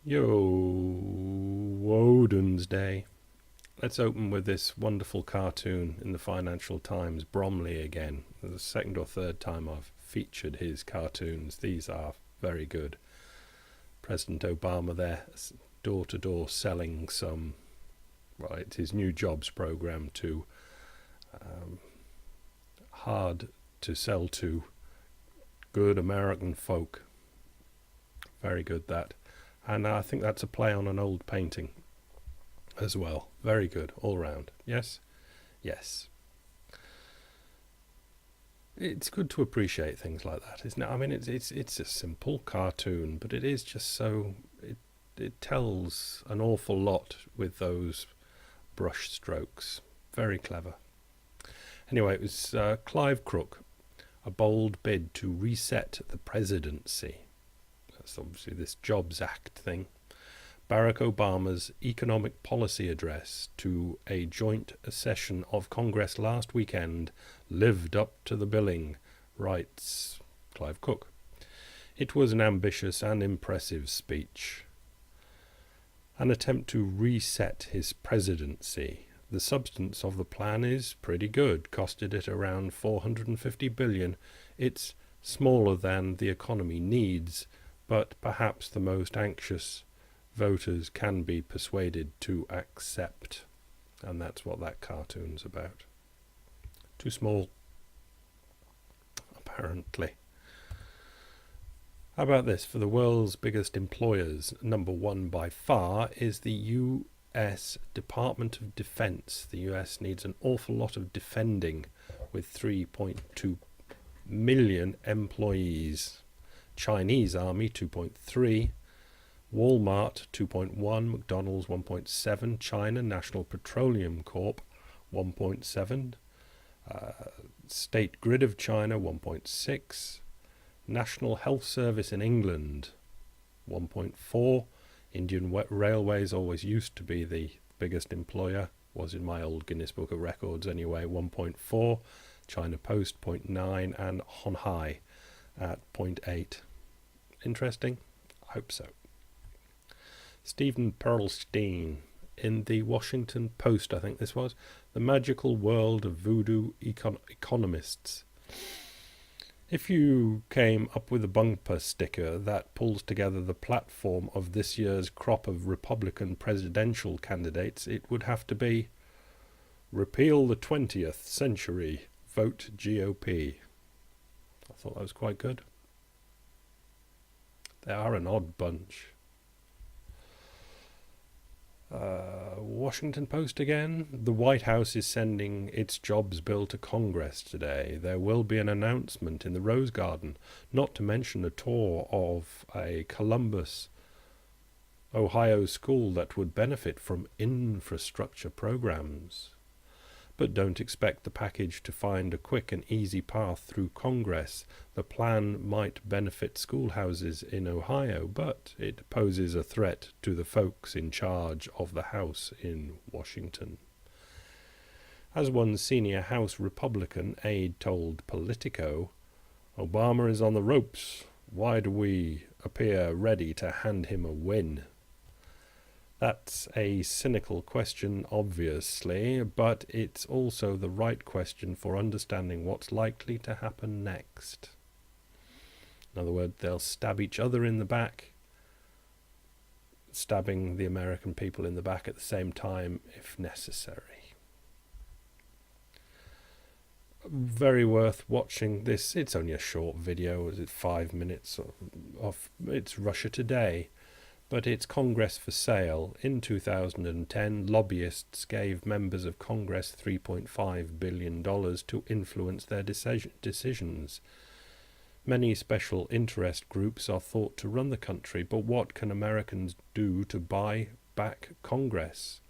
Yo, Woden's Day. Let's open with this wonderful cartoon in the Financial Times, Bromley again. The second or third time I've featured his cartoons. These are very good. President Obama there, door to door selling some, it's his new jobs program to hard to sell to good American folk. Very good that. And I think that's a play on an old painting as well. Very good all round. Yes? Yes. It's good to appreciate things like that, isn't it? I mean, it's a simple cartoon, but it is just so it tells an awful lot with those brush strokes. Very clever. Anyway, it was Clive Crook, a bold bid to reset the presidency. That's obviously this Jobs Act thing. Barack Obama's economic policy address to a joint session of Congress last weekend lived up to the billing, writes Clive Cook. It was an ambitious and impressive speech. An attempt to reset his presidency. The substance of the plan is pretty good, costed it around $450 billion. It's smaller than the economy needs, but perhaps the most anxious voters can be persuaded to accept. And that's what that cartoon's about. Too small, apparently. How about this? For the world's biggest employers, number one by far is the US Department of Defense. The US needs an awful lot of defending with 3.2 million employees. Chinese Army 2.3, Walmart 2.1, McDonald's 1.7, China National Petroleum Corp 1.7, State Grid of China 1.6, National Health Service in England 1.4, Indian Railways always used to be the biggest employer, was in my old Guinness Book of Records anyway, 1.4, China Post 0.9 and Honhai at 0.8. Interesting? I hope so. Stephen Perlstein in the Washington Post, I think this was, The Magical World of Voodoo Economists. If you came up with a bumper sticker that pulls together the platform of this year's crop of Republican presidential candidates, it would have to be Repeal the 20th Century, Vote GOP. I thought that was quite good. They are an odd bunch. Washington Post again. The White House is sending its jobs bill to Congress today. There will be an announcement in the Rose Garden, not to mention a tour of a Columbus, Ohio school that would benefit from infrastructure programs. But don't expect the package to find a quick and easy path through Congress. The plan might benefit schoolhouses in Ohio, but it poses a threat to the folks in charge of the House in Washington. As one senior House Republican aide told Politico, Obama is on the ropes. Why do we appear ready to hand him a win? That's a cynical question, obviously, but it's also the right question for understanding what's likely to happen next. In other words, they'll stab each other in the back, stabbing the American people in the back at the same time, if necessary. Very worth watching this. It's only a short video, is it 5 minutes of it's Russia Today. But it's Congress for sale. In 2010, lobbyists gave members of Congress $3.5 billion to influence their decisions. Many special interest groups are thought to run the country, but what can Americans do to buy back Congress?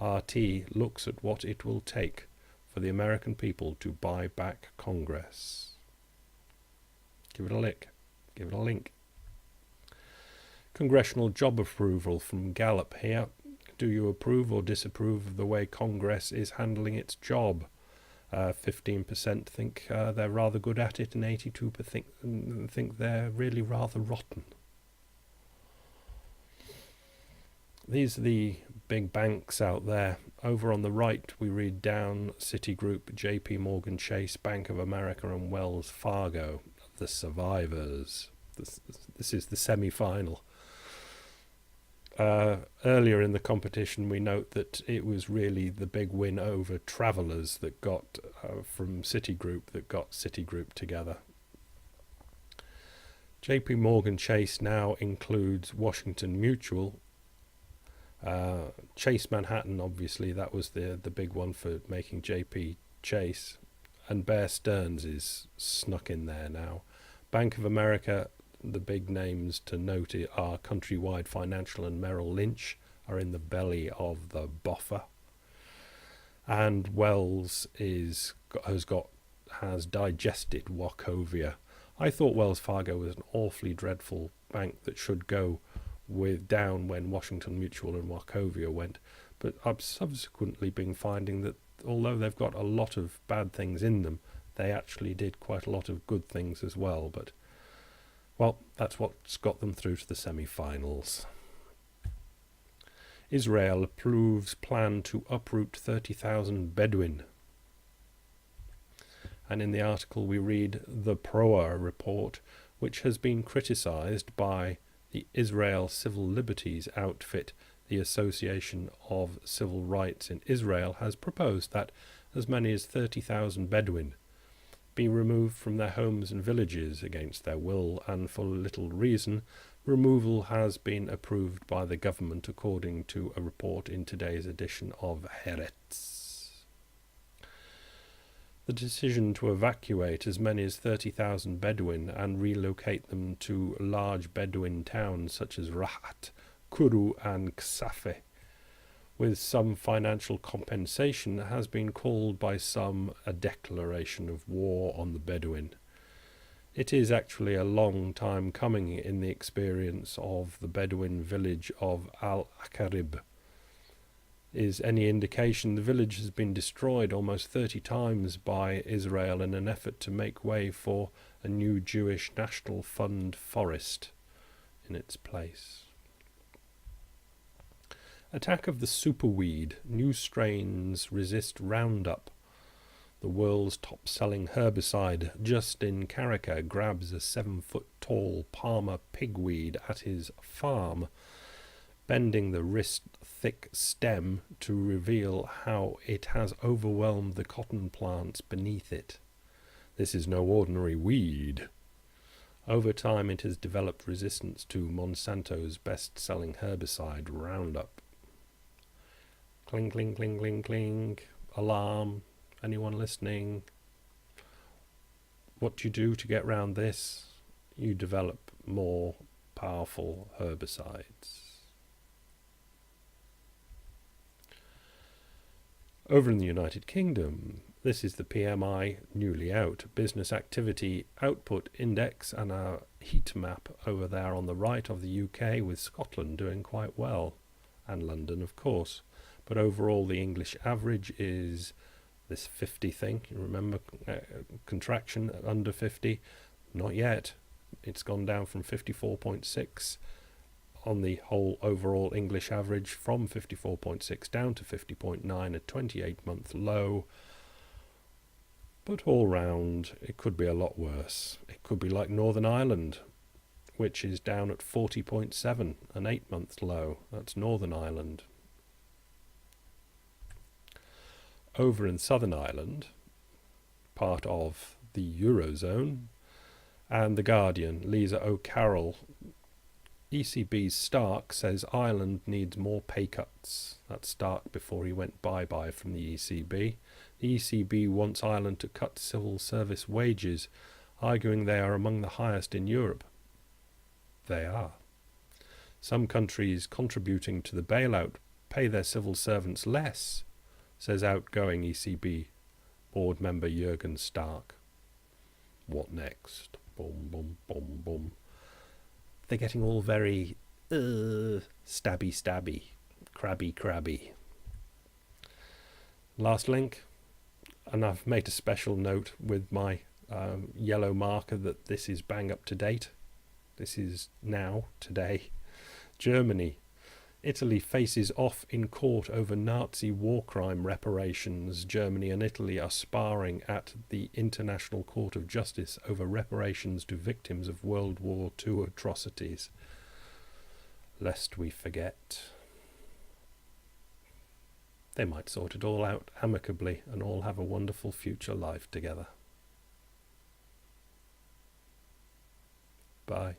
RT looks at what it will take for the American people to buy back Congress. Give it a lick. Give it a link. Congressional job approval from Gallup here. Do you approve or disapprove of the way Congress is handling its job? 15% think they're rather good at it, and 82% think they're really rather rotten. these are the big banks out there. Over on the right, we read down Citigroup, JP Morgan Chase, Bank of America, and Wells Fargo, the survivors. This is the semi-final. Earlier in the competition, we note that it was really the big win over Travelers that got from Citigroup that got Citigroup together. JP Morgan Chase now includes Washington Mutual. Chase Manhattan, obviously, that was the big one for making JP Chase. And Bear Stearns is snuck in there now. Bank of America, the big names to note are Countrywide Financial and Merrill Lynch are in the belly of the buffer. And Wells has digested Wachovia. I thought Wells Fargo was an awfully dreadful bank that should go down when Washington Mutual and Wachovia went, but I've subsequently been finding that although they've got a lot of bad things in them, they actually did quite a lot of good things as well. But, well, that's what's got them through to the semi-finals. Israel approves plan to uproot 30,000 Bedouin. And in the article we read the PROA report, which has been criticised by the Israel Civil Liberties outfit. The Association of Civil Rights in Israel has proposed that as many as 30,000 Bedouin be removed from their homes and villages against their will and for little reason. Removal has been approved by the government according to a report in today's edition of Haaretz. The decision to evacuate as many as 30,000 Bedouin and relocate them to large Bedouin towns such as Rahat, Kuru and Ksafe, with some financial compensation, has been called by some a declaration of war on the Bedouin. It is actually a long time coming in the experience of the Bedouin village of Al-Akarib. Is any indication, the village has been destroyed almost 30 times by Israel in an effort to make way for a new Jewish National Fund forest in its place. Attack of the superweed. New strains resist Roundup. The world's top-selling herbicide, Justin Carricker, grabs a 7-foot-tall Palmer pigweed at his farm, bending the wrist-thick stem to reveal how it has overwhelmed the cotton plants beneath it. This is no ordinary weed. Over time it has developed resistance to Monsanto's best-selling herbicide, Roundup. Cling, cling, cling, cling, cling. Alarm. Anyone listening? What do you do to get round this? You develop more powerful herbicides. Over in the United Kingdom, this is the PMI newly out, Business Activity Output Index, and our heat map over there on the right of the UK, with Scotland doing quite well, and London of course. But overall the English average is this 50 thing. You remember contraction under 50? Not yet. It's gone down from 54.6 on the whole overall English average, from 54.6 down to 50.9, a 28-month low. But all round, it could be a lot worse. It could be like Northern Ireland, which is down at 40.7, an 8-month low. That's Northern Ireland. Over in Southern Ireland, part of the Eurozone, and The Guardian, Lisa O'Carroll, ECB's Stark says Ireland needs more pay cuts. That's Stark before he went bye-bye from the ECB. The ECB wants Ireland to cut civil service wages, arguing they are among the highest in Europe. They are. Some countries contributing to the bailout pay their civil servants less, says outgoing ECB board member Jürgen Stark. What next? Boom, boom, boom, boom. They're getting all very stabby, crabby. Last link, and I've made a special note with my yellow marker that this is bang up to date. This is now, today. Germany Italy faces off in court over Nazi war crime reparations. Germany and Italy are sparring at the International Court of Justice over reparations to victims of World War II atrocities. Lest we forget. They might sort it all out amicably and all have a wonderful future life together. Bye.